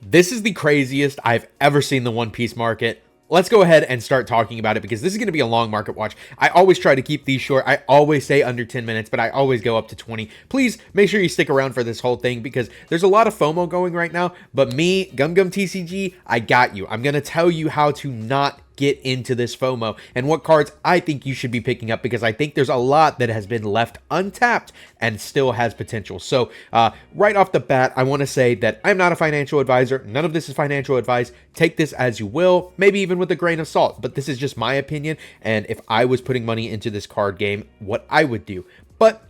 This is the craziest I've ever seen the One Piece market. Let's go ahead and start talking about it because this is going to be a long market watch. I always try to keep these short. I always say under 10 minutes, but I always go up to 20. Please make sure you stick around for this whole thing because there's a lot of FOMO going right now. But me, Gum TCG, I got you. I'm going to tell you how to not get into this FOMO and what cards I think you should be picking up because I think there's a lot that has been left untapped and still has potential. So right off the bat, I want to say that I'm not a financial advisor. None of this is financial advice. Take this as you will, maybe even with a grain of salt, but this is just my opinion. And if I was putting money into this card game, what I would do. But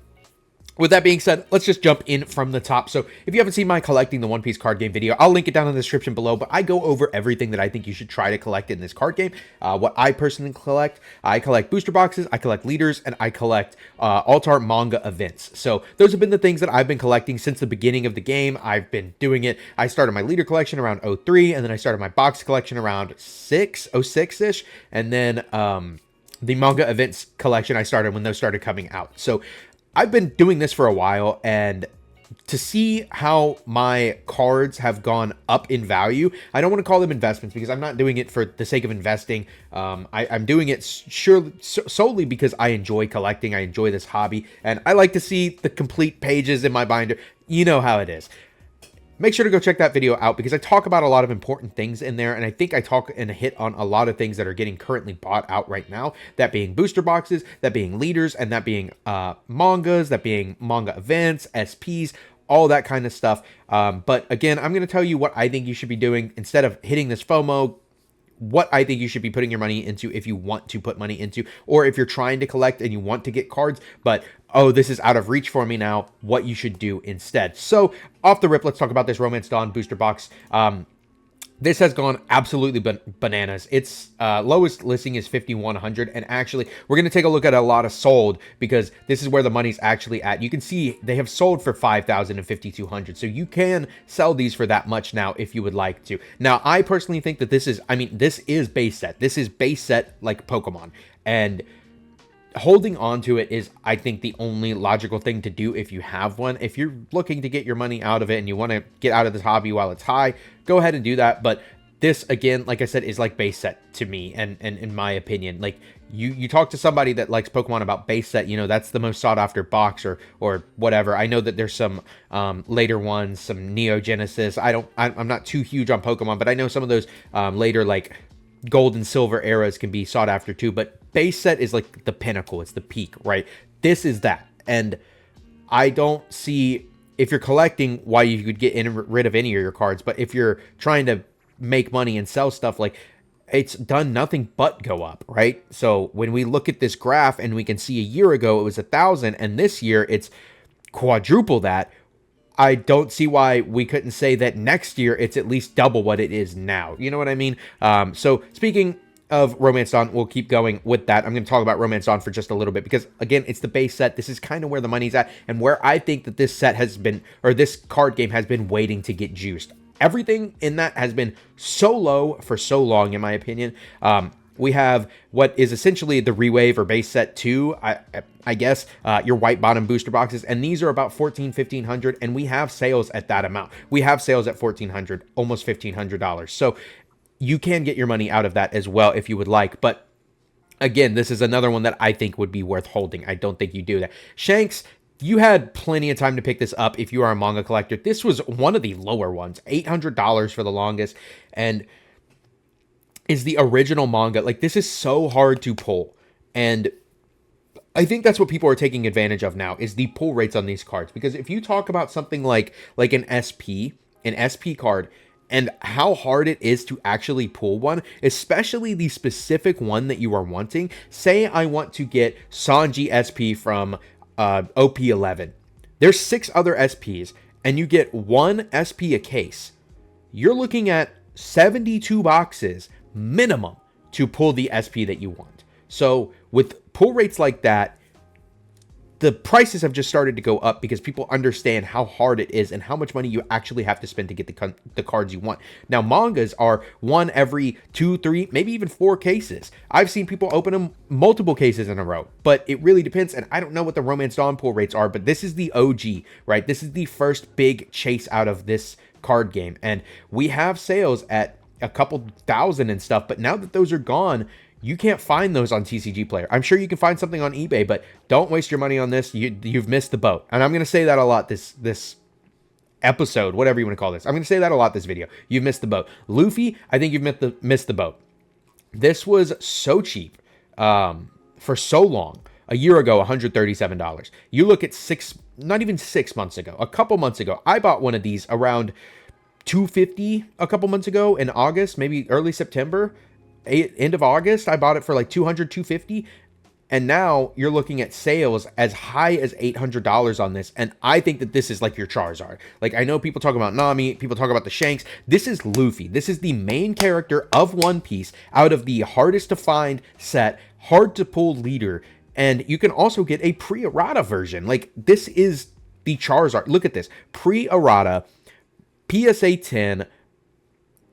with that being said, let's just jump in from the top. So if you haven't seen my collecting the One Piece card game video, I'll link it down in the description below, but I go over everything that I think you should try to collect in this card game. What I personally collect, I collect booster boxes, I collect leaders, and I collect alt-art manga events. So those have been the things that I've been collecting since the beginning of the game. I've been doing it. I started my leader collection around 03, and then I started my box collection around 06-ish, and then the manga events collection I started when those started coming out. So I've been doing this for a while, and to see how my cards have gone up in value, I don't want to call them investments because I'm not doing it for the sake of investing. I'm doing it solely because I enjoy collecting. I enjoy this hobby, and I like to see the complete pages in my binder. You know how it is. Make sure to go check that video out because I talk about a lot of important things in there, and I think I talk and hit on a lot of things that are getting currently bought out right now, that being booster boxes, that being leaders, and that being mangas, that being manga events, SPs, all that kind of stuff. But again, I'm going to tell you what I think you should be doing instead of hitting this FOMO, what I think you should be putting your money into if you want to put money into, or if you're trying to collect and you want to get cards, but oh, this is out of reach for me now, what you should do instead. So off the rip, let's talk about this Romance Dawn booster box. This has gone absolutely bananas. Its lowest listing is 5,100, and actually, we're going to take a look at a lot of sold because this is where the money's actually at. You can see they have sold for 5,000 and 5,200, so you can sell these for that much now if you would like to. Now, I personally think that this is base set. This is base set like Pokemon, and holding on to it is, I think, the only logical thing to do if you have one. If you're looking to get your money out of it and you want to get out of this hobby while it's high, go ahead and do that. But this, again, like I said, is like base set to me, and in my opinion. Like, you talk to somebody that likes Pokemon about base set, you know, that's the most sought after box or whatever. I know that there's some later ones, some Neo Genesis. I'm not too huge on Pokemon, but I know some of those later, like, gold and silver eras can be sought after too, but base set is like the pinnacle. It's the peak, right? This is that. And I don't see, if you're collecting, why you could get rid of any of your cards, but if you're trying to make money and sell stuff, like, it's done nothing but go up, right? So when we look at this graph and we can see a year ago it was 1,000 and this year it's quadruple that, I don't see why we couldn't say that next year it's at least double what it is now. You know what I mean? So speaking of Romance Dawn, we'll keep going with that. I'm going to talk about Romance Dawn for just a little bit because, again, it's the base set. This is kind of where the money's at and where I think that this set has been, or this card game has been waiting to get juiced. Everything in that has been so low for so long, in my opinion. We have what is essentially the rewave or base set 2, I guess, your white bottom booster boxes. And these are about $1,400, and we have sales at that amount. We have sales at $1,400, almost $1,500. So you can get your money out of that as well if you would like. But again, this is another one that I think would be worth holding. I don't think you do that. Shanks, you had plenty of time to pick this up if you are a manga collector. This was one of the lower ones, $800 for the longest. And is the original manga. Like, this is so hard to pull, and I think that's what people are taking advantage of now, is the pull rates on these cards. Because if you talk about something like an SP card, and how hard it is to actually pull one, especially the specific one that you are wanting. Say I want to get Sanji SP from OP11. There's 6 other SPs, and you get 1 SP a case. You're looking at 72 boxes minimum to pull the SP that you want. So with pull rates like that, the prices have just started to go up because people understand how hard it is and how much money you actually have to spend to get the cards you want. Now, mangas are 1 every 2, 3, maybe even 4 cases. I've seen people open them multiple cases in a row, but it really depends. And I don't know what the Romance Dawn pull rates are, but this is the OG, right? This is the first big chase out of this card game. And we have sales at a couple thousand and stuff, but now that those are gone, you can't find those on TCG Player. I'm sure you can find something on eBay, but don't waste your money on this. You've missed the boat. And I'm going to say that a lot this episode, whatever you want to call this. I'm going to say that a lot this video. You've missed the boat. Luffy, I think you've missed the boat. This was so cheap for so long. A year ago, $137. You look at not even 6 months ago, a couple months ago, I bought one of these around $250 a couple months ago in August, maybe early September, end of August. I bought it for like $200, $250. And now you're looking at sales as high as $800 on this. And I think that this is like your Charizard. Like, I know people talk about Nami, people talk about the Shanks. This is Luffy. This is the main character of One Piece out of the hardest to find set, hard to pull leader. And you can also get a pre-errata version. Like, this is the Charizard. Look at this. Pre-errata, PSA 10,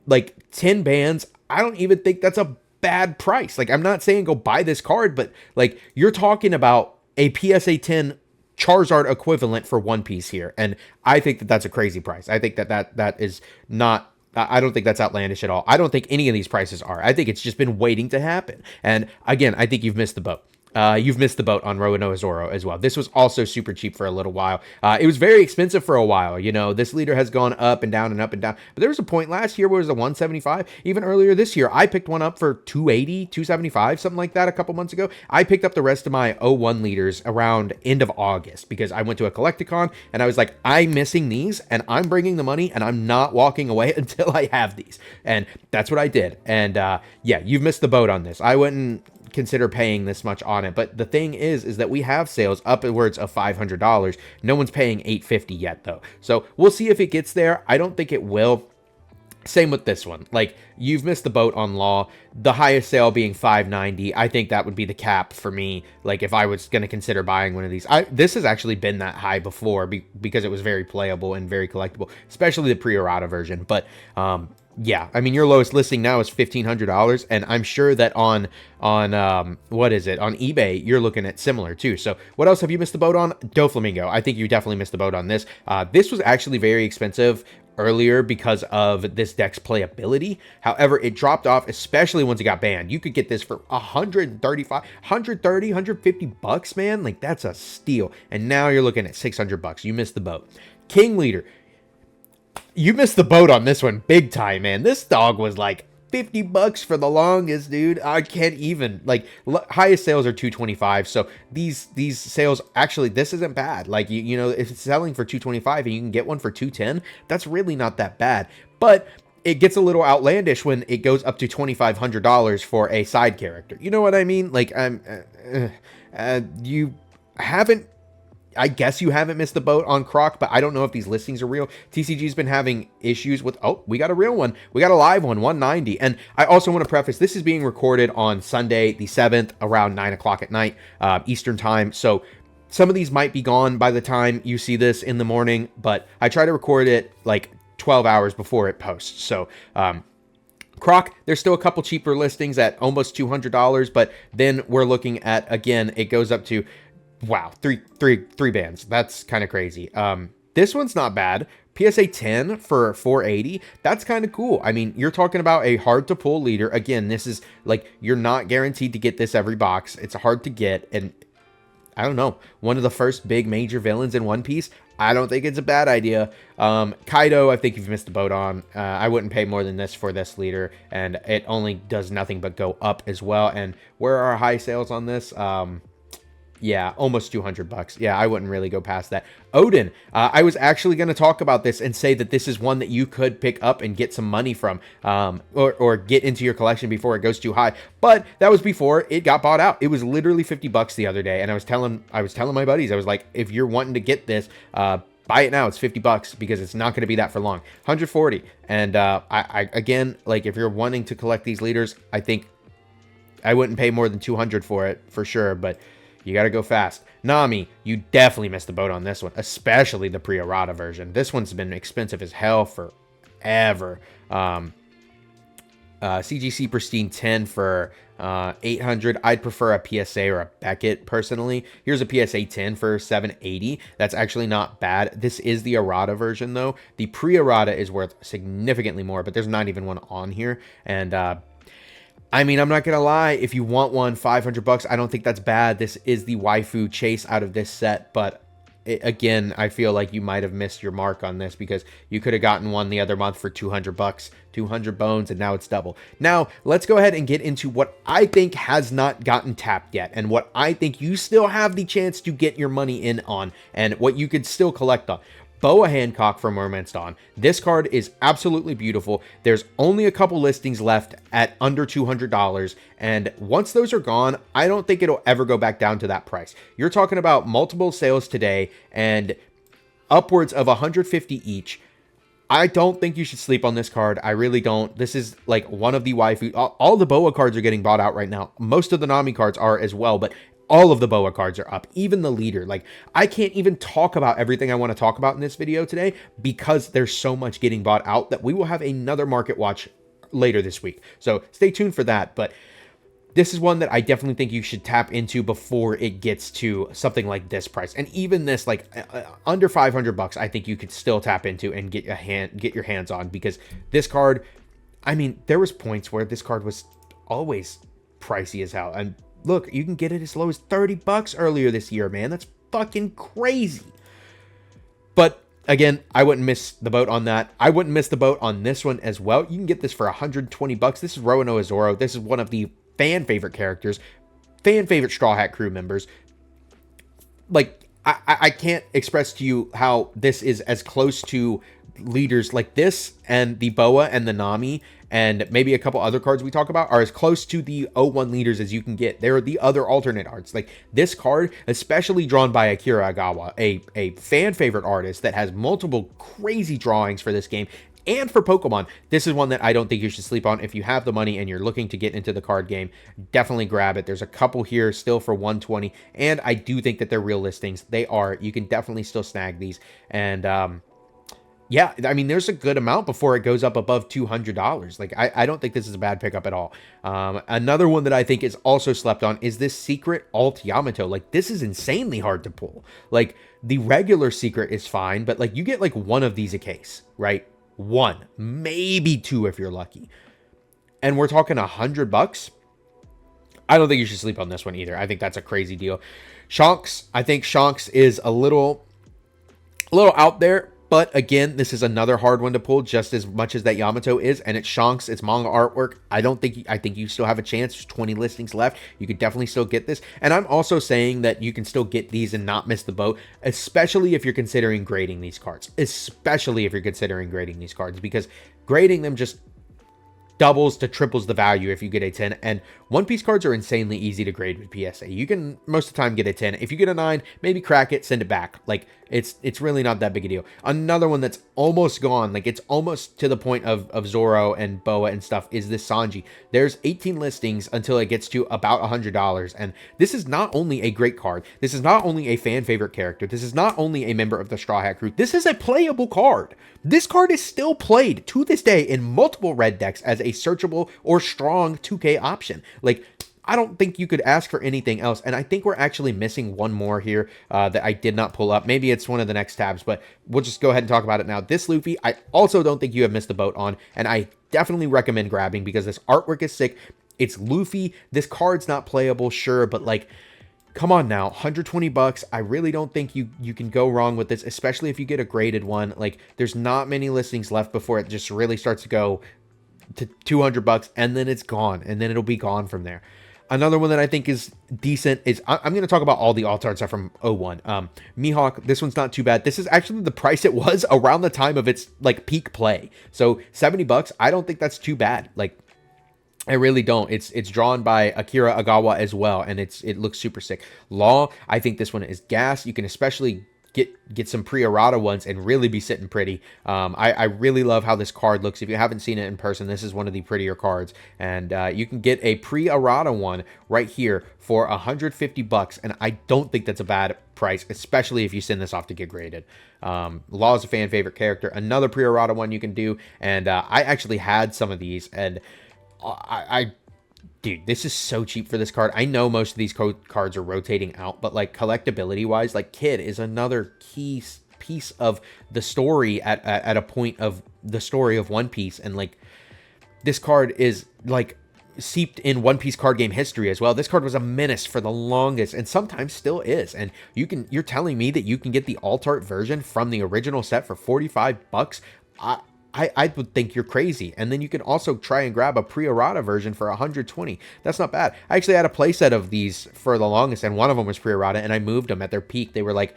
like 10 bands. I don't even think that's a bad price. Like, I'm not saying go buy this card, but like, you're talking about a PSA 10 Charizard equivalent for One Piece here. And I think that that's a crazy price. I think that is not, I don't think that's outlandish at all. I don't think any of these prices are. I think it's just been waiting to happen. And again, I think you've missed the boat. You've missed the boat on Roanoa Zoro as well. This was also super cheap for a little while. It was very expensive for a while. You know, this leader has gone up and down and up and down. But there was a point last year where it was a 175. Even earlier this year, I picked one up for 280, 275, something like that a couple months ago. I picked up the rest of my 01 leaders around end of August because I went to a Collecticon and I was like, I'm missing these and I'm bringing the money and I'm not walking away until I have these. And that's what I did. And yeah, you've missed the boat on this. I wouldn't consider paying this much on it, but the thing is that we have sales upwards of $500. No one's paying $850 yet though, so we'll see if it gets there. I don't think it will. Same with this one. Like, you've missed the boat on Law. The highest sale being $590. I think that would be the cap for me. Like, if I was going to consider buying one of these, this has actually been that high before because it was very playable and very collectible, especially the pre-errata version. But yeah, I mean, your lowest listing now is $1,500, and I'm sure that on what is it, on eBay, you're looking at similar too. So what else have you missed the boat on? Doflamingo. I think you definitely missed the boat on this. This was actually very expensive earlier because of this deck's playability. However, it dropped off, especially once it got banned. You could get this for $150 man. Like, that's a steal. And now you're looking at $600. You missed the boat. King Leader. You missed the boat on this one big time, man. This dog was like $50 for the longest, dude. I can't even, like, highest sales are $225. So these sales, actually, this isn't bad. Like, you know, if it's selling for $225 and you can get one for $210, that's really not that bad. But it gets a little outlandish when it goes up to $2,500 for a side character. You know what I mean? Like, you haven't, I guess you haven't missed the boat on Croc, but I don't know if these listings are real. TCG's been having issues with, oh, we got a real one. We got a live one, 190. And I also want to preface, this is being recorded on Sunday, the 7th, around 9 o'clock at night, Eastern time. So some of these might be gone by the time you see this in the morning, but I try to record it like 12 hours before it posts. So, Croc, there's still a couple cheaper listings at almost $200, but then we're looking at, again, it goes up to, wow, three bands. That's kind of crazy. This one's not bad. PSA 10 for 480. That's kind of cool. I mean, you're talking about a hard to pull leader. Again, this is like, you're not guaranteed to get this every box. It's hard to get. And I don't know, one of the first big major villains in One Piece. I don't think it's a bad idea. Kaido, I think you've missed the boat on. I wouldn't pay more than this for this leader. And it only does nothing but go up as well. And where are our high sales on this? Yeah, almost $200. Yeah, I wouldn't really go past that. Odin, I was actually going to talk about this and say that this is one that you could pick up and get some money from, or get into your collection before it goes too high. But that was before it got bought out. It was literally $50 the other day, and I was telling my buddies, I was like, if you're wanting to get this, buy it now. It's $50 because it's not going to be that for long. 140. And I again, like, if you're wanting to collect these leaders, I think I wouldn't pay more than 200 for it for sure, but you got to go fast. Nami, you definitely missed the boat on this one, especially the pre-errata version. This one's been expensive as hell forever. CGC Pristine 10 for 800. I'd prefer a PSA or a Beckett personally. Here's a PSA 10 for 780. That's actually not bad. This is the errata version though. The pre-errata is worth significantly more, but there's not even one on here. And I mean, I'm not gonna lie, if you want one, 500 bucks, I don't think that's bad. This is the waifu chase out of this set, but again, I feel like you might have missed your mark on this because you could have gotten one the other month for 200 bucks, 200 bones, and now it's double. Now, let's go ahead and get into what I think has not gotten tapped yet and what I think you still have the chance to get your money in on and what you could still collect on. Boa Hancock from Romance Dawn. This card is absolutely beautiful. There's only a couple listings left at under $200, and once those are gone, I don't think it'll ever go back down to that price. You're talking about multiple sales today and upwards of 150 each. I don't think you should sleep on this card. I really don't. This is like one of the waifu. All the Boa cards are getting bought out right now. Most of the Nami cards are as well, but all of the Boa cards are up, even the leader. Like, I can't even talk about everything I want to talk about in this video today because there's so much getting bought out that we will have another market watch later this week. So stay tuned for that. But this is one that I definitely think you should tap into before it gets to something like this price. And even this, like under 500 bucks, I think you could still tap into and get your hands on, because this card, I mean, there was points where this card was always pricey as hell. And look, you can get it as low as 30 bucks earlier this year, man. That's fucking crazy. But again, I wouldn't miss the boat on that. I wouldn't miss the boat on this one as well. You can get this for 120 bucks. This is Roanoa Zoro. This is one of the fan favorite characters, fan favorite Straw Hat crew members. Like, I can't express to you how this is as close to leaders like this and the Boa and the Nami and maybe a couple other cards we talk about are as close to the 01 leaders as you can get. They're the other alternate arts. Like this card, especially drawn by Akira Agawa, a fan favorite artist that has multiple crazy drawings for this game and for Pokemon. This is one that I don't think you should sleep on. If you have the money and you're looking to get into the card game, definitely grab it. There's a couple here still for 120, and I do think that they're real listings. They are. You can definitely still snag these. And yeah, I mean, there's a good amount before it goes up above $200. Like, I don't think this is a bad pickup at all. Another one that I think is also slept on is this Secret Alt Yamato. Like, this is insanely hard to pull. Like, the regular Secret is fine, but, like, you get, like, one of these a case, right? One, maybe two if you're lucky. And we're talking $100. I don't think you should sleep on this one either. I think that's a crazy deal. Shanks, I think Shanks is a little out there. But again, this is another hard one to pull just as much as that Yamato is, and it's Shanks, it's manga artwork. I think you still have a chance. There's 20 listings left. You could definitely still get this. And I'm also saying that you can still get these and not miss the boat, especially if you're considering grading these cards. Because grading them just doubles to triples the value if you get a 10. And One Piece cards are insanely easy to grade with PSA. You can most of the time get a 10. If you get a 9, maybe crack it, send it back. Like, it's really not that big a deal. Another one that's almost gone, like it's almost to the point of Zoro and Boa and stuff, is this Sanji. There's 18 listings until it gets to about $100. And this is not only a great card. This is not only a fan favorite character. This is not only a member of the Straw Hat crew. This is a playable card. This card is still played to this day in multiple red decks as a searchable or strong 2K option. Like, I don't think you could ask for anything else. And I think we're actually missing one more here that I did not pull up. Maybe it's one of the next tabs, but we'll just go ahead and talk about it now. This Luffy, I also don't think you have missed the boat on, and I definitely recommend grabbing because this artwork is sick. It's Luffy. This card's not playable, sure, but like, come on now, 120 bucks. I really don't think you can go wrong with this, especially if you get a graded one. Like, there's not many listings left before it just really starts to go to 200 bucks, and then it's gone, and then it'll be gone from there. Another one that I think is decent is, I'm going to talk about all the alt art stuff from 01. Mihawk, this one's not too bad. This is actually the price it was around the time of its like peak play. So 70 bucks, I don't think that's too bad. Like, I really don't. It's drawn by Akira Agawa as well, and it looks super sick. Law, I think this one is gas. You can especially get some pre-errata ones and really be sitting pretty. I really love how this card looks. If you haven't seen it in person, this is one of the prettier cards, and you can get a pre-errata one right here for 150 bucks, and I don't think that's a bad price, especially if you send this off to get graded. Law is a fan favorite character. Another pre-errata one you can do, and I actually had some of these, and I dude, this is so cheap for this card. I know most of these cards are rotating out, but like collectability wise, like Kid is another key piece of the story at a point of the story of One Piece. And like, this card is like seeped in One Piece card game history as well. This card was a menace for the longest, and sometimes still is. And you're telling me that you can get the alt art version from the original set for $45? I would think you're crazy. And then you can also try and grab a pre-errata version for 120. That's not bad. I actually had a playset of these for the longest, and one of them was pre-errata, and I moved them at their peak. They were like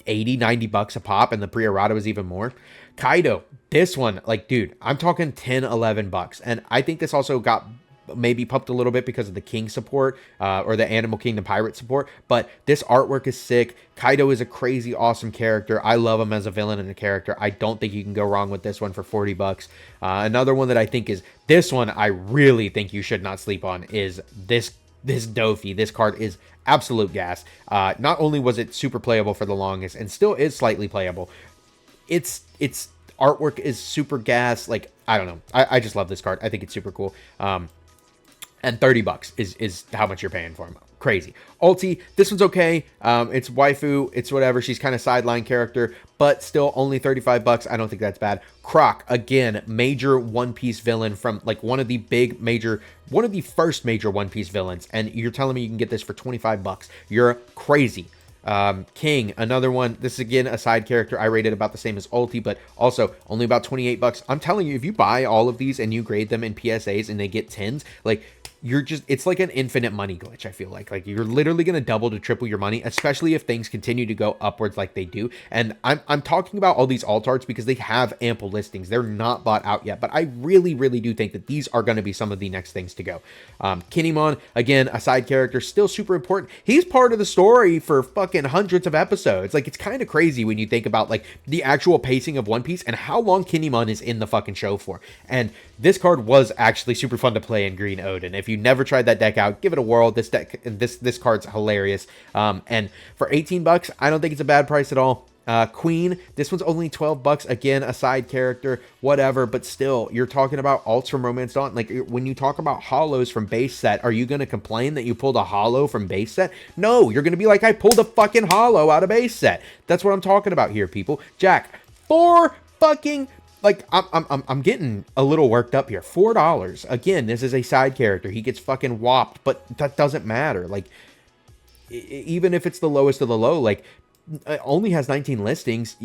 80, 90 bucks a pop, and the pre-errata was even more. Kaido, this one, like, dude, I'm talking 10, 11 bucks. And I think this also got maybe pumped a little bit because of the King support, or the Animal King, the pirate support. But this artwork is sick. Kaido is a crazy awesome character. I love him as a villain and a character. I don't think you can go wrong with this one for 40 bucks. Another one that I think is this one I really think you should not sleep on is this Dofi. This card is absolute gas. Not only was it super playable for the longest, and still is slightly playable, its artwork is super gas. Like, I don't know. I just love this card. I think it's super cool. And 30 bucks is how much you're paying for him. Crazy. Ulti, this one's okay. It's waifu. It's whatever. She's kind of sideline character, but still only 35 bucks. I don't think that's bad. Croc, again, major One Piece villain from like one of the first major One Piece villains. And you're telling me you can get this for 25 bucks. You're crazy. King, another one. This is again a side character. I rated about the same as Ulti, but also only about 28 bucks. I'm telling you, if you buy all of these and you grade them in PSAs and they get 10s, like, it's like an infinite money glitch. I feel like you're literally going to double to triple your money, especially if things continue to go upwards like they do. And I'm talking about all these alt arts because they have ample listings. They're not bought out yet, but I really, really do think that these are going to be some of the next things to go. Kinemon, again, a side character, still super important. He's part of the story for fucking hundreds of episodes. Like, it's kind of crazy when you think about like the actual pacing of One Piece and how long Kinemon is in the fucking show for. And this card was actually super fun to play in Green Odin. If you never tried that deck out, give it a whirl. This deck, this card's hilarious. And for 18 bucks, I don't think it's a bad price at all. Queen, this one's only 12 bucks. Again, a side character, whatever, but still, you're talking about alts from Romance Dawn. Like, when you talk about hollows from base set, are you going to complain that you pulled a hollow from base set? No, you're going to be like, I pulled a fucking hollow out of base set. That's what I'm talking about here, people. Jack, like, I'm getting a little worked up here. $4. Again, this is a side character. He gets fucking whopped, but that doesn't matter. Like, even if it's the lowest of the low, like, it only has 19 listings,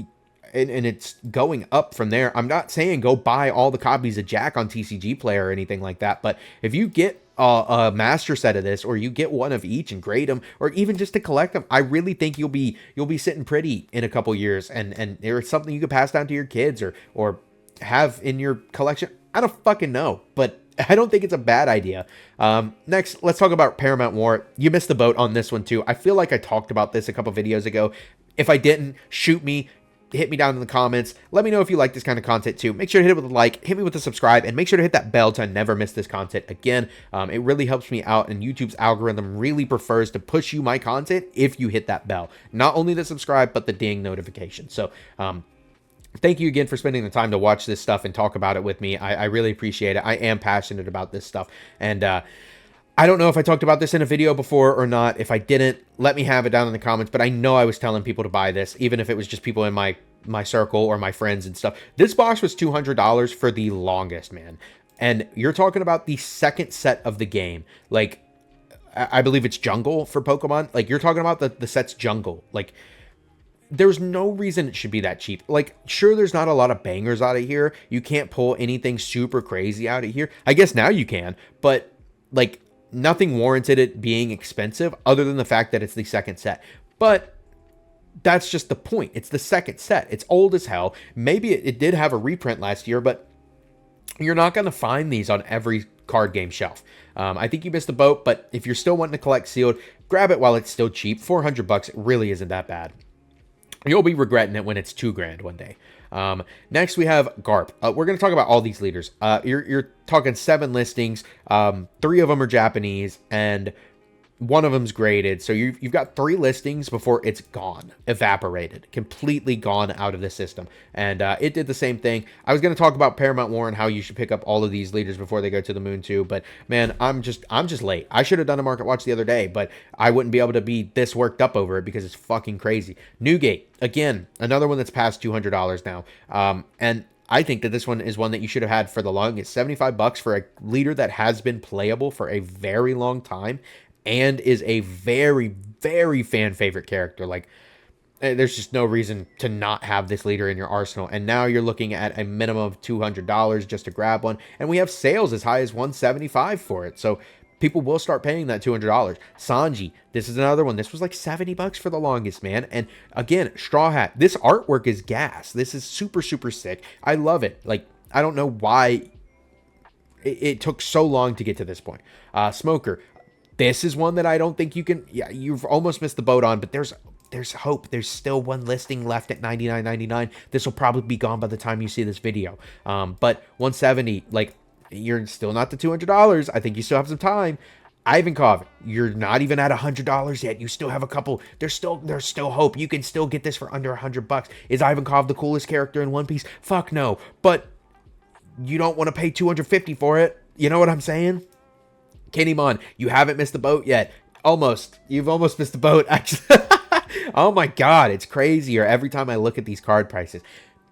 and it's going up from there. I'm not saying go buy all the copies of Jack on TCG Player or anything like that, but if you get a master set of this, or you get one of each and grade them, or even just to collect them, I really think you'll be sitting pretty in a couple years, and there's something you could pass down to your kids or have in your collection. I don't fucking know, but I don't think it's a bad idea. Next, let's talk about Paramount War. You missed the boat on this one too. I feel like I talked about this a couple videos ago. If I didn't, shoot me, hit me down in the comments. Let me know if you like this kind of content too. Make sure to hit it with a like, hit me with a subscribe, and make sure to hit that bell to never miss this content again. It really helps me out, and YouTube's algorithm really prefers to push you my content if you hit that bell. Not only the subscribe, but the ding notification. So, thank you again for spending the time to watch this stuff and talk about it with me. I really appreciate it. I am passionate about this stuff. And I don't know if I talked about this in a video before or not. If I didn't, let me have it down in the comments. But I know I was telling people to buy this, even if it was just people in my circle or my friends and stuff. This box was $200 for the longest, man. And you're talking about the second set of the game. Like, I believe it's Jungle for Pokemon. Like, you're talking about the set's Jungle. Like, there's no reason it should be that cheap. Like, sure, there's not a lot of bangers out of here. You can't pull anything super crazy out of here. I guess now you can, but like, nothing warranted it being expensive other than the fact that it's the second set. But that's just the point. It's the second set. It's old as hell. Maybe it did have a reprint last year, but you're not going to find these on every card game shelf. I think you missed the boat, but if you're still wanting to collect sealed, grab it while it's still cheap. 400 bucks, it really isn't that bad. You'll be regretting it when it's $2,000 one day. Next, we have Garp. We're going to talk about all these leaders. You're talking 7 listings. 3 of them are Japanese, and one of them's graded, so you've got 3 listings before it's gone, evaporated, completely gone out of the system. And it did the same thing. I was going to talk about Paramount War and how you should pick up all of these leaders before they go to the moon too, but man, I'm just late. I should have done a market watch the other day, but I wouldn't be able to be this worked up over it because it's fucking crazy. Newgate, again, another one that's past $200 now, and I think that this one is one that you should have had for the longest. $75 for a leader that has been playable for a very long time and is a very, very fan favorite character. Like, there's just no reason to not have this leader in your arsenal. And now you're looking at a minimum of $200 just to grab one. And we have sales as high as $175 for it. So people will start paying that $200. Sanji, this is another one. This was like $70 for the longest, man. And again, Straw Hat. This artwork is gas. This is super, super sick. I love it. Like, I don't know why it took so long to get to this point. Smoker. This is one that I don't think you can... Yeah, you've almost missed the boat on, but there's hope. There's still one listing left at $99.99. This will probably be gone by the time you see this video. But $170, like, you're still not to $200. I think you still have some time. Ivankov, you're not even at $100 yet. You still have a couple. There's still hope. You can still get this for under $100. Is Ivankov the coolest character in One Piece? Fuck no. But you don't want to pay $250 for it. You know what I'm saying? Kinemon, you haven't missed the boat yet. Almost. You've almost missed the boat, actually. Oh my god, it's crazier every time I look at these card prices.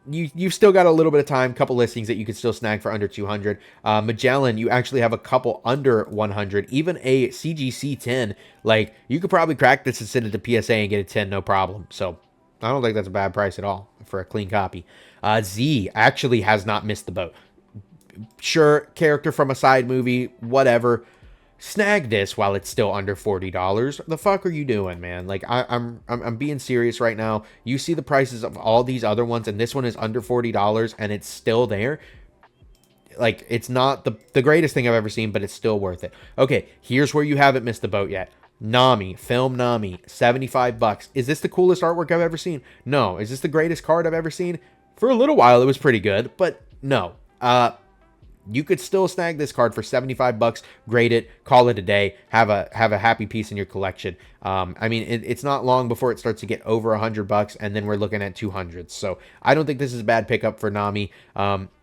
You've still got a little bit of time, couple listings that you can still snag for under 200. Magellan, you actually have a couple under 100. Even a CGC 10, like, you could probably crack this and send it to PSA and get a 10, no problem. So, I don't think that's a bad price at all for a clean copy. Z actually has not missed the boat. Sure, character from a side movie, whatever. Snag this while it's still under $40. The fuck are you doing, man? Like, I'm being serious right now. You see the prices of all these other ones, and this one is under $40, and it's still there. Like, it's not the greatest thing I've ever seen, but it's still worth it. Okay, here's where you haven't missed the boat yet. Nami, Film Nami, $75. Is this the coolest artwork I've ever seen? No. Is this the greatest card I've ever seen? For a little while, it was pretty good, but no. You could still snag this card for $75, grade it, call it a day, have a happy piece in your collection. I mean, it's not long before it starts to get over $100, and then we're looking at 200. So I don't think this is a bad pickup for Nami.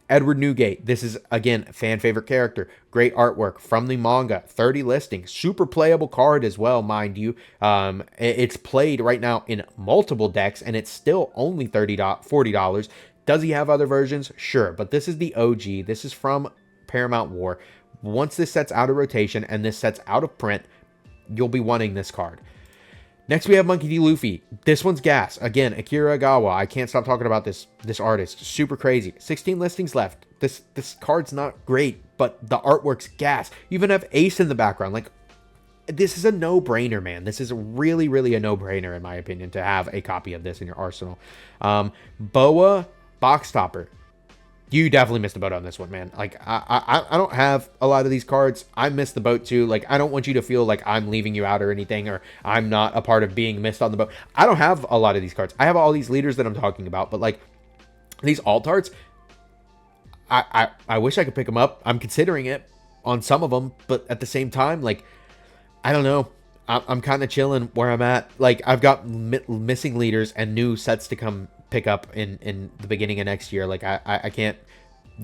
Edward Newgate, this is, again, fan favorite character. Great artwork from the manga. 30 listings. Super playable card as well, mind you. It's played right now in multiple decks, and it's still only $40. Does he have other versions? Sure, but this is the OG. This is from Paramount War. Once this sets out of rotation and this sets out of print, you'll be wanting this card. Next, we have Monkey D. Luffy. This one's gas. Again, Akira Agawa. I can't stop talking about this artist. Super crazy. 16 listings left. This card's not great, but the artwork's gas. You even have Ace in the background. Like, this is a no-brainer, man. This is really, really a no-brainer, in my opinion, to have a copy of this in your arsenal. Boa Box Topper. You definitely missed the boat on this one, man. Like, I don't have a lot of these cards. I missed the boat too. Like, I don't want you to feel like I'm leaving you out or anything, or I'm not a part of being missed on the boat. I don't have a lot of these cards. I have all these leaders that I'm talking about, but like these alt arts, I wish I could pick them up. I'm considering it on some of them, but at the same time, like, I don't know. I'm kind of chilling where I'm at. Like, I've got missing leaders and new sets to come pick up in the beginning of next year. Like, I can't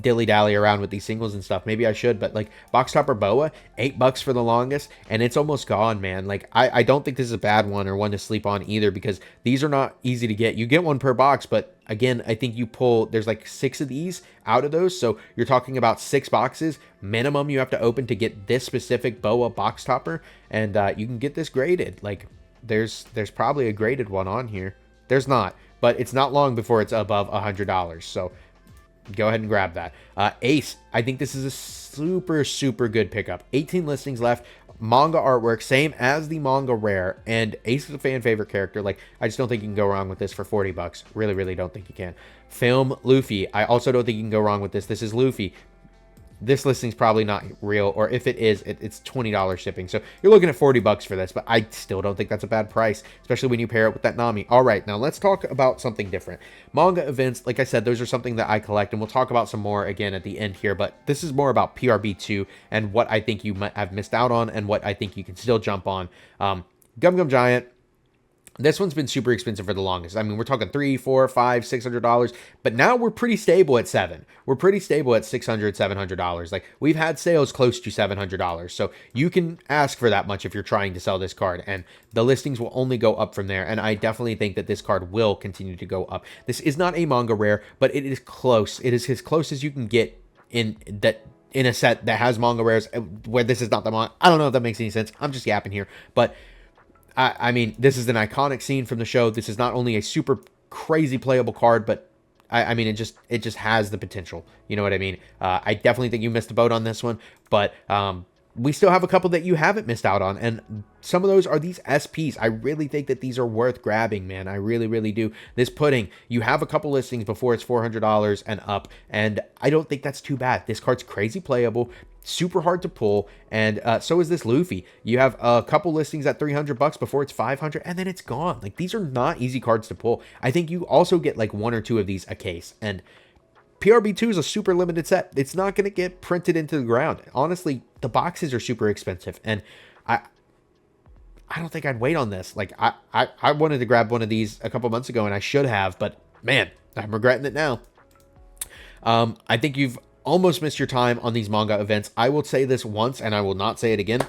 dilly-dally around with these singles and stuff. Maybe I should, but like, Box Topper Boa, $8 for the longest, and it's almost gone, man. Like, I don't think this is a bad one or one to sleep on either, because these are not easy to get. You get one per box, but again, I think you pull, there's like 6 of these out of those, so you're talking about 6 boxes minimum you have to open to get this specific Boa Box Topper, and you can get this graded. Like, there's probably a graded one on here. There's not, but it's not long before it's above $100, so go ahead and grab that. Ace, I think this is a super, super good pickup. 18 listings left. Manga artwork, same as the manga rare, and Ace is a fan favorite character. Like, I just don't think you can go wrong with this for $40. Really, really don't think you can. Film Luffy, I also don't think you can go wrong with this. This is Luffy. this listing's probably not real, or if it is, it's $20 shipping. So you're looking at 40 bucks for this, but I still don't think that's a bad price, especially when you pair it with that Nami. All right, now let's talk about something different. Manga events, like I said, those are something that I collect, and we'll talk about some more again at the end here, but this is more about PRB2 and what I think you might have missed out on and what I think you can still jump on. Gum Gum Giant, this one's been super expensive for the longest. I mean, we're talking $300, $400, $500, $600, but now we're pretty stable at $700. We're pretty stable at $600, $700. Like, we've had sales close to $700. So you can ask for that much if you're trying to sell this card, and the listings will only go up from there. And I definitely think that this card will continue to go up. This is not a manga rare, but it is close. It is as close as you can get in a set that has manga rares where this is not the manga. I don't know if that makes any sense. I'm just yapping here, but I mean, this is an iconic scene from the show. This is not only a super crazy playable card, but I mean, it just has the potential. You know what I mean? I definitely think you missed a boat on this one, but we still have a couple that you haven't missed out on, and some of those are these SPs. I really think that these are worth grabbing, man. I really, really do. This pudding, you have a couple listings before it's $400 and up, and I don't think that's too bad. This card's crazy playable, super hard to pull, and so is this Luffy. You have a couple listings at $300 before it's $500, and then it's gone. Like, these are not easy cards to pull. I think you also get like one or two of these a case, and PRB2 is a super limited set. It's not going to get printed into the ground. Honestly, the boxes are super expensive, and I don't think I'd wait on this. Like, I wanted to grab one of these a couple months ago, and I should have, but man, I'm regretting it now. I think you've almost missed your time on these manga events. I will say this once, and I will not say it again.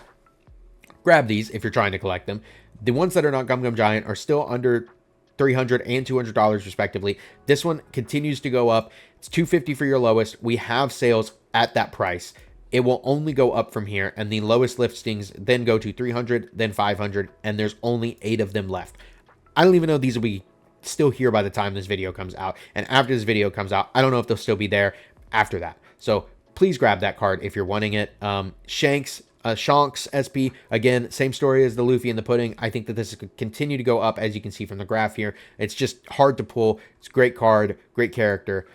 Grab these if you're trying to collect them. The ones that are not Gum Gum Giant are still under $300 and $200 respectively. This one continues to go up. It's $250 for your lowest. We have sales at that price. It will only go up from here, and the lowest listings then go to $300, then $500, and there's only 8 of them left. I don't even know if these will be still here by the time this video comes out, and after this video comes out, I don't know if they'll still be there after that. So please grab that card if you're wanting it. Shanks SP, again, same story as the Luffy and the pudding. I think that this is going to continue to go up, as you can see from the graph here. It's just hard to pull. It's a great card, great character.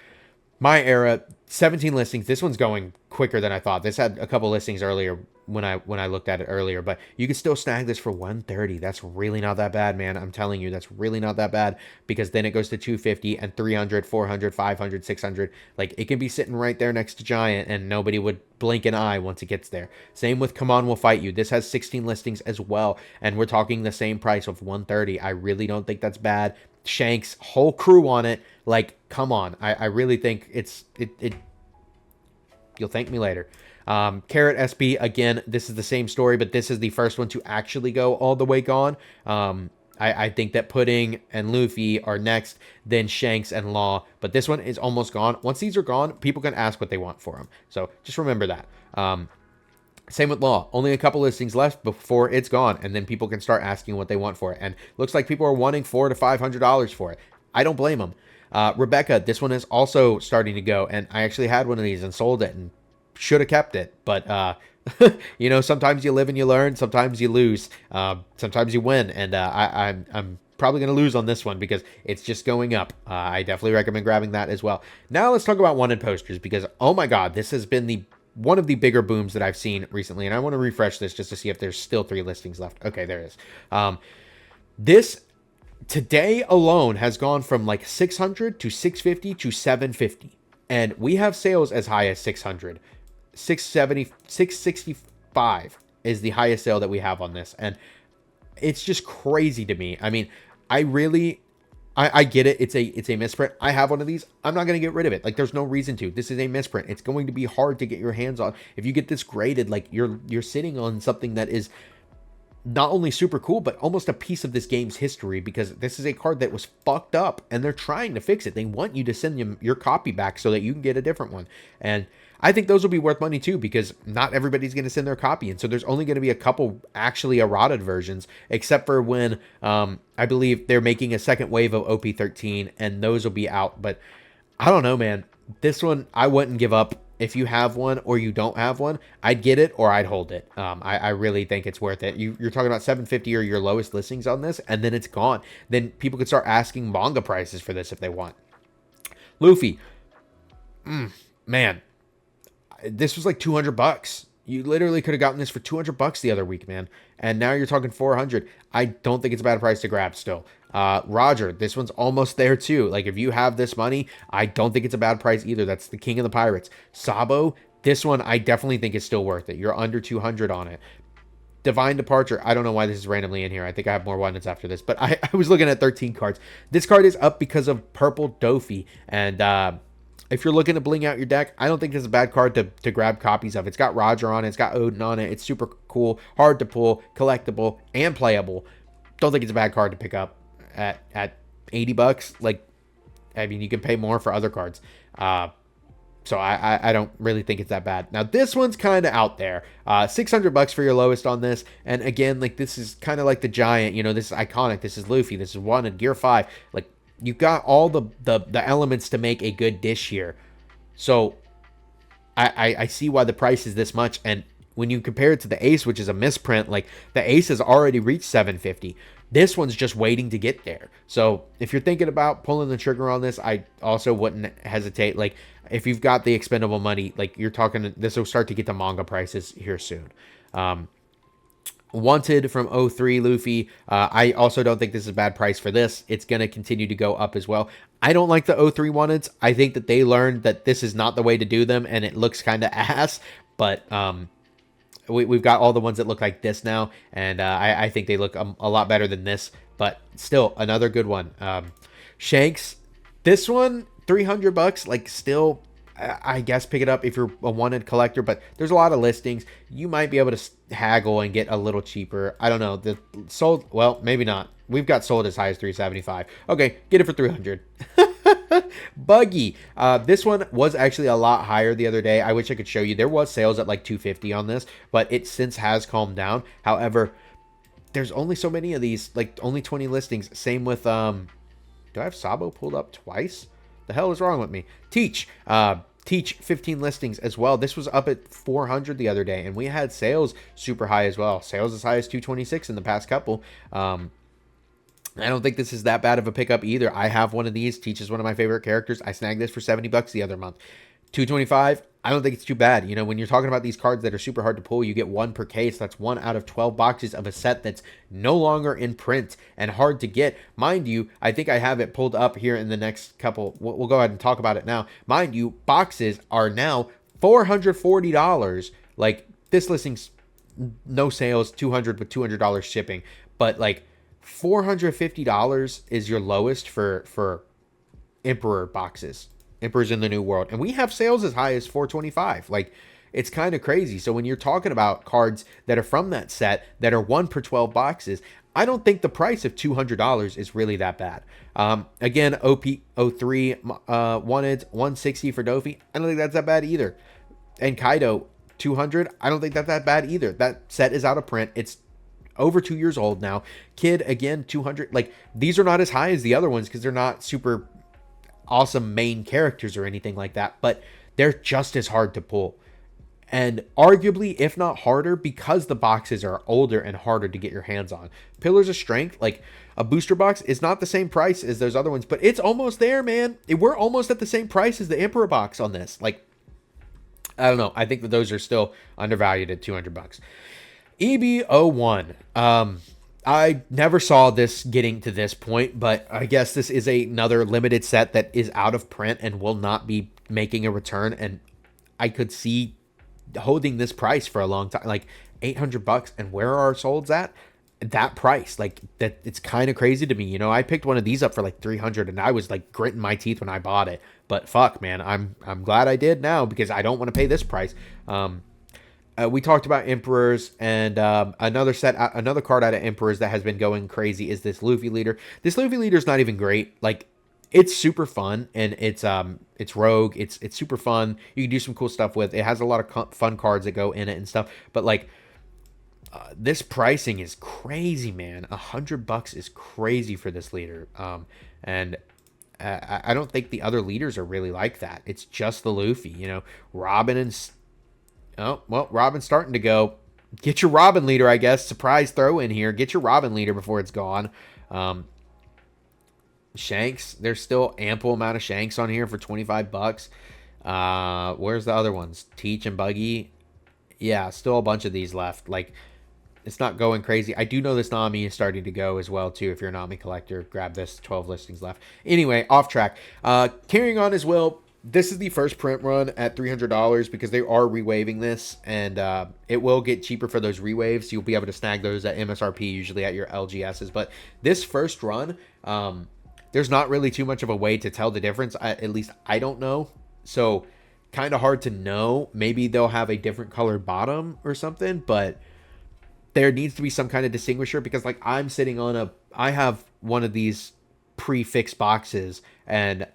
My Era, 17 listings. This one's going quicker than I thought. This had a couple listings earlier when I looked at it earlier, but you can still snag this for $130. That's really not that bad, man. I'm telling you, that's really not that bad, because then it goes to $250 and $300, $400, $500, $600. Like, it can be sitting right there next to Giant, and nobody would blink an eye once it gets there. Same with Come On, We'll Fight You. This has 16 listings as well, and we're talking the same price of $130. I really don't think that's bad. Shanks, whole crew on it. Like, come on. I really think you'll thank me later. Carrot SP, again, this is the same story, but this is the first one to actually go all the way gone. I think that Pudding and Luffy are next, then Shanks and Law, but this one is almost gone. Once these are gone, people can ask what they want for them. So just remember that. Same with Law. Only a couple listings left before it's gone, and then people can start asking what they want for it. And looks like people are wanting $400 to $500 for it. I don't blame them. Rebecca, this one is also starting to go, and I actually had one of these and sold it and should have kept it, but you know, sometimes you live and you learn, sometimes you lose, sometimes you win, and I'm probably going to lose on this one because it's just going up. I definitely recommend grabbing that as well. Now let's talk about wanted posters, because oh my god, this has been one of the bigger booms that I've seen recently, and I want to refresh this just to see if there's still 3 listings left. Okay, there is. This today alone has gone from like $600 to $650 to $750, and we have sales as high as $600. $670, $665 is the highest sale that we have on this, and it's just crazy to me. I mean, I get it. It's a misprint. I have one of these. I'm not going to get rid of it. Like, there's no reason to. This is a misprint. It's going to be hard to get your hands on. If you get this graded, like, you're sitting on something that is not only super cool, but almost a piece of this game's history, because this is a card that was fucked up, and they're trying to fix it. They want you to send them your copy back so that you can get a different one. And I think those will be worth money too, because not everybody's going to send their copy. And so there's only going to be a couple actually errated versions, except for when I believe they're making a second wave of OP13, and those will be out. But I don't know, man. This one, I wouldn't give up. If you have one or you don't have one, I'd get it or I'd hold it. I really think it's worth it. You're talking about $750 or your lowest listings on this, and then it's gone. Then people could start asking manga prices for this if they want. Luffy. Man. This was like 200 bucks. You literally could have gotten this for 200 bucks the other week, man. And now you're talking 400. I don't think it's a bad price to grab still. Roger, this one's almost there too. Like if you have this money, I don't think it's a bad price either. That's the king of the pirates. Sabo, this one I definitely think is still worth it. You're under 200 on it. Divine Departure, I don't know why this is randomly in here. I think I have more ones after this, but I was looking at 13 cards. This card is up because of Purple Dofi, and if you're looking to bling out your deck, I don't think this is a bad card to grab copies of. It's got Roger on it. It's got Odin on it. It's super cool, hard to pull, collectible, and playable. Don't think it's a bad card to pick up at 80 bucks. Like, I mean, you can pay more for other cards. So I don't really think it's that bad. Now, this one's kind of out there. 600 bucks for your lowest on this. And again, like this is kind of like the Giant. You know, this is iconic. This is Luffy. This is Wanted, Gear 5. Like, you've got all the elements to make a good dish here. So I see why the price is this much. And when you compare it to the Ace, which is a misprint, like the Ace has already reached 750. This one's just waiting to get there. So if you're thinking about pulling the trigger on this, I also wouldn't hesitate. Like if you've got the expendable money, like you're talking, this will start to get the manga prices here soon. Wanted from 03 Luffy. I also don't think this is a bad price for this. It's going to continue to go up as well. I don't like the 03 Wanteds. I think that they learned that this is not the way to do them, and it looks kind of ass. But we've got all the ones that look like this now, and I think they look a lot better than this. But still, another good one. Shanks, this one, 300 bucks. Like, still, I guess pick it up if you're a wanted collector, but there's a lot of listings. You might be able to haggle and get a little cheaper. I don't know. The sold, well, maybe not. We've got sold as high as 375. Okay, get it for 300. Buggy. This one was actually a lot higher the other day. I wish I could show you. There was sales at like 250 on this, but it since has calmed down. However, there's only so many of these, like only 20 listings. Same with, do I have Sabo pulled up twice? The hell is wrong with me? Teach 15 listings as well. This was up at 400 the other day, and we had sales super high as well. Sales as high as 226 in the past couple. I don't think this is that bad of a pickup either. I have one of these. Teach is one of my favorite characters. I snagged this for 70 bucks the other month. 225, I don't think it's too bad. You know, when you're talking about these cards that are super hard to pull, you get one per case. That's 1 out of 12 boxes of a set that's no longer in print and hard to get. Mind you, I think I have it pulled up here in the next couple. We'll go ahead and talk about it now. Mind you, boxes are now $440. Like, this listing's no sales, $200 with $200 shipping. But, like, $450 is your lowest for Emperor boxes. Emperor's in the New World. And we have sales as high as $425. Like, it's kind of crazy. So when you're talking about cards that are from that set that are 1 per 12 boxes, I don't think the price of $200 is really that bad. Again, OP13 wanted 160 for Dofi. I don't think that's that bad either. And Kaido 200. I don't think that's that bad either. That set is out of print. It's over 2 years old now. Kid, again, 200. Like, these are not as high as the other ones because they're not super awesome main characters or anything like that, but they're just as hard to pull. And arguably, if not harder, because the boxes are older and harder to get your hands on. Pillars of Strength, like a booster box, is not the same price as those other ones, but it's almost there, man. We're almost at the same price as the Emperor box on this. Like, I don't know. I think that those are still undervalued at 200 bucks. EB01. I never saw this getting to this point, but I guess this is another limited set that is out of print and will not be making a return. And I could see holding this price for a long time, like 800 bucks. And where are our solds at? That price, like that, it's kind of crazy to me. You know, I picked one of these up for like 300 and I was like gritting my teeth when I bought it. But fuck, man, I'm glad I did now because I don't want to pay this price. We talked about Emperors, and another card out of Emperors that has been going crazy is this Luffy leader. This Luffy leader is not even great. Like, it's super fun, and it's rogue. It's super fun. You can do some cool stuff with it. It has a lot of fun cards that go in it and stuff. But like, this pricing is crazy, man. $100 is crazy for this leader. And I don't think the other leaders are really like that. It's just the Luffy. You know, Robin and oh, well, Robin's starting to go. Get your Robin leader, I guess. Surprise throw in here. Get your Robin leader before it's gone. Shanks, there's still ample amount of Shanks on here for 25 bucks. Where's the other ones? Teach and Buggy. Yeah, still a bunch of these left. Like, it's not going crazy. I do know this Nami is starting to go as well, too. If you're a Nami collector, grab this. 12 listings left. Anyway, off track. Carrying on as well, this is the first print run at $300 because they are rewaiving this, and it will get cheaper for those rewaves. You'll be able to snag those at MSRP, usually at your LGSs. But this first run, there's not really too much of a way to tell the difference. At least I don't know. So kind of hard to know. Maybe they'll have a different colored bottom or something, but there needs to be some kind of distinguisher because like I have one of these prefix boxes, and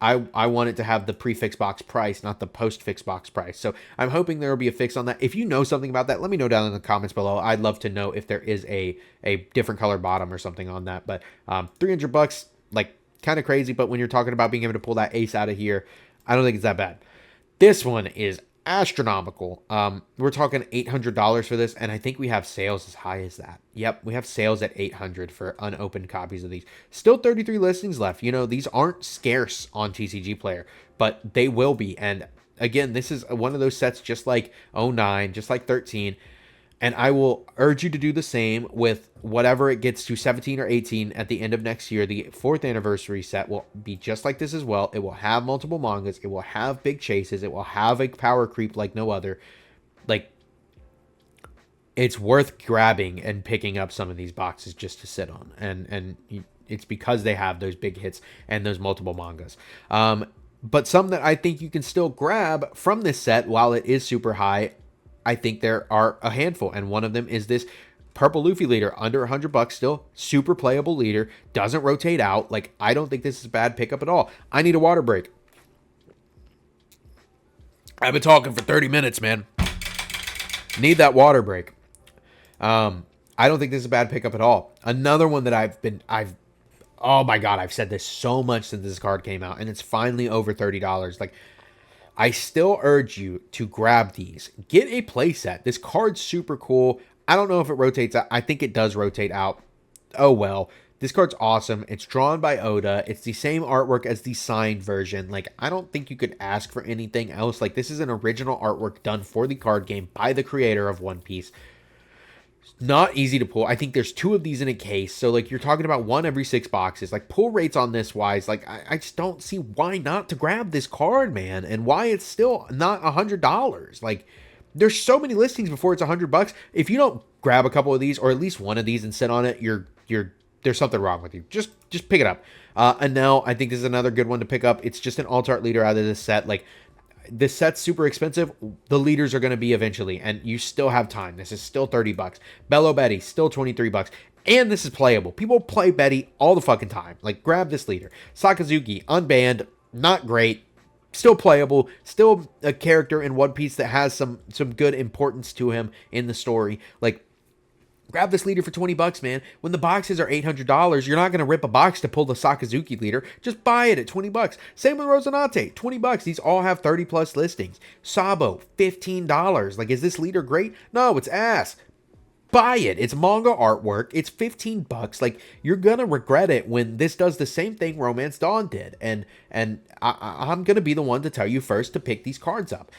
I want it to have the prefix box price, not the post-fix box price. So I'm hoping there will be a fix on that. If you know something about that, let me know down in the comments below. I'd love to know if there is a different color bottom or something on that. But $300, like, kind of crazy. But when you're talking about being able to pull that ace out of here, I don't think it's that bad. This one is astronomical. We're talking $800 for this, and I think we have sales as high as that. Yep, we have sales at $800 for unopened copies of these. Still 33 listings left. You know, these aren't scarce on TCG Player, but they will be. And again, this is one of those sets just like 09, just like 13. And I will urge you to do the same with whatever it gets to 17 or 18 at the end of next year. The 4th anniversary set will be just like this as well. It will have multiple mangas. It will have big chases. It will have a power creep like no other. Like, it's worth grabbing and picking up some of these boxes just to sit on. And it's because they have those big hits and those multiple mangas. But some that I think you can still grab from this set while it is super high, I think there are a handful, and one of them is this Purple Luffy leader, under $100 still, super playable leader, doesn't rotate out. Like, I don't think this is a bad pickup at all. I need a water break. I've been talking for 30 minutes, man. Need that water break. I don't think this is a bad pickup at all. Another one that oh my God, I've said this so much since this card came out, and it's finally over $30. Like, I still urge you to grab these. Get a playset. This card's super cool. I don't know if it rotates out. I think it does rotate out. Oh well. This card's awesome. It's drawn by Oda. It's the same artwork as the signed version. Like, I don't think you could ask for anything else. Like, this is an original artwork done for the card game by the creator of One Piece. Not easy to pull. I think there's 2 of these in a case. So, like, you're talking about 1 every 6 boxes. Like, pull rates on this wise, like, I just don't see why not to grab this card, man. And why it's still not $100. Like, there's so many listings before it's $100. If you don't grab a couple of these, or at least one of these and sit on it, there's something wrong with you. Just pick it up. And now I think this is another good one to pick up. It's just an alt-art leader out of this set. Like, this set's super expensive. The leaders are going to be eventually, and you still have time. This is still $30. Bello Betty, still $23. And this is playable. People play Betty all the fucking time. Like, grab this leader. Sakazuki, unbanned, not great. Still playable. Still a character in One Piece that has some good importance to him in the story. Like, grab this leader for $20, man. When the boxes are $800, you're not going to rip a box to pull the Sakazuki leader. Just buy it at $20. Same with Rosinante, $20. These all have 30+ listings. Sabo, $15. Like, is this leader great? No, it's ass. Buy it. It's manga artwork. It's $15. Like, you're gonna regret it when this does the same thing Romance Dawn did. And I'm gonna be the one to tell you first to pick these cards up.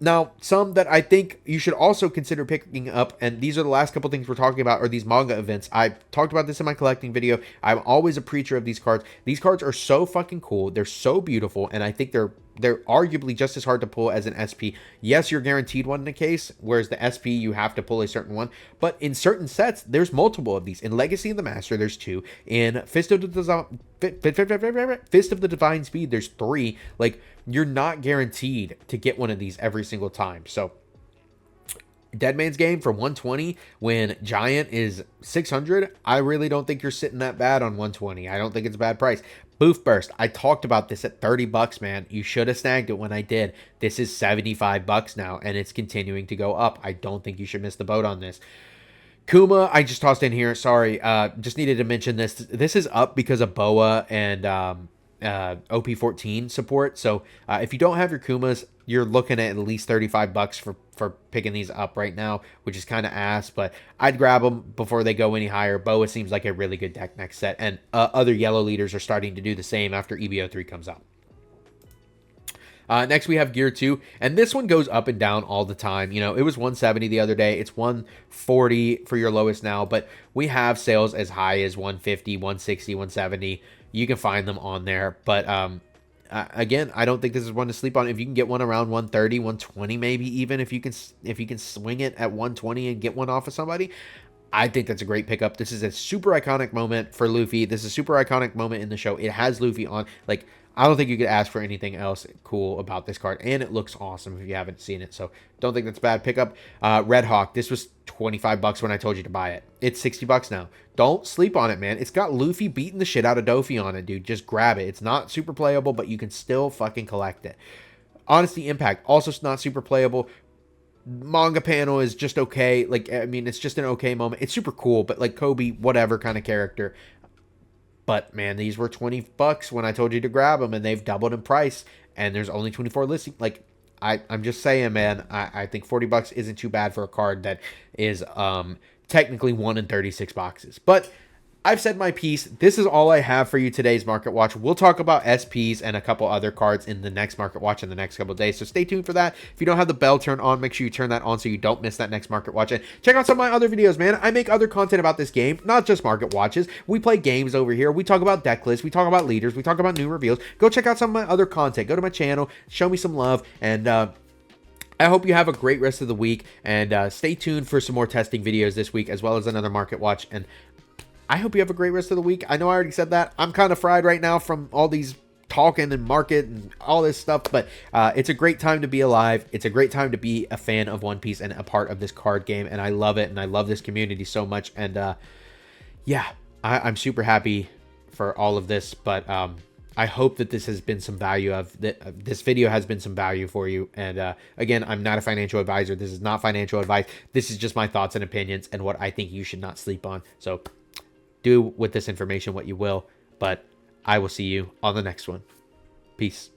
Now, some that I think you should also consider picking up, and these are the last couple things we're talking about, are these manga events. I talked about this in my collecting video. I'm always a preacher of these cards. These cards are so fucking cool. They're so beautiful, and I think they're arguably just as hard to pull as an SP. Yes, you're guaranteed one in a case, whereas the SP, you have to pull a certain one. But in certain sets, there's multiple of these. In Legacy of the Master, there's 2. In Fist of the Divine Speed, there's 3. Like, you're not guaranteed to get one of these every single time. So, Dead Man's Game for $120 when Giant is $600. I really don't think you're sitting that bad on $120. I don't think it's a bad price. Boof Burst, I talked about this at $30, man. You should have snagged it when I did. This is $75 now, and it's continuing to go up. I don't think you should miss the boat on this. Kuma, I just tossed in here. Sorry, just needed to mention this. This is up because of Boa and OP13 support. So if you don't have your Kumas, you're looking at least $35 for picking these up right now, which is kind of ass, but I'd grab them before they go any higher. Boa seems like a really good deck next set, and other yellow leaders are starting to do the same after EBO3 comes out. Next, we have Gear 2, and this one goes up and down all the time. You know, it was 170 the other day. It's 140 for your lowest now, but we have sales as high as 150, 160, 170. You can find them on there, but again, I don't think this is one to sleep on. If you can get one around 130, 120, maybe even if you can swing it at 120 and get one off of somebody, I think that's a great pickup. This is a super iconic moment for Luffy. This is a super iconic moment in the show. It has Luffy on. Like, I don't think you could ask for anything else cool about this card. And it looks awesome if you haven't seen it. So, don't think that's a bad pickup. Red Hawk. This was 25 bucks when I told you to buy it. It's 60 bucks now. Don't sleep on it, man. It's got Luffy beating the shit out of Dofi on it, dude. Just grab it. It's not super playable, but you can still fucking collect it. Honesty Impact. Also not super playable. Manga panel is just okay. Like, I mean, it's just an okay moment. It's super cool, but like Kobe, whatever kind of character. But man, these were 20 bucks when I told you to grab them, and they've doubled in price, and there's only 24 listing. Like, I'm just saying, man, I think 40 bucks isn't too bad for a card that is technically 1 in 36 boxes. But I've said my piece. This is all I have for you today's Market Watch. We'll talk about SPs and a couple other cards in the next Market Watch in the next couple of days. So stay tuned for that. If you don't have the bell turned on, make sure you turn that on so you don't miss that next Market Watch. And check out some of my other videos, man. I make other content about this game, not just Market Watches. We play games over here. We talk about deck lists. We talk about leaders. We talk about new reveals. Go check out some of my other content. Go to my channel. Show me some love. And I hope you have a great rest of the week. And stay tuned for some more testing videos this week, as well as another Market Watch. And I hope you have a great rest of the week. I know I already said that. I'm kind of fried right now from all these talking and market and all this stuff, but it's a great time to be alive. It's a great time to be a fan of One Piece and a part of this card game, and I love it, and I love this community so much. And yeah, I'm super happy for all of this, but I hope that this has been some value this video has been some value for you. And again, I'm not a financial advisor. This is not financial advice. This is just my thoughts and opinions and what I think you should not sleep on. So do with this information what you will, but I will see you on the next one. Peace.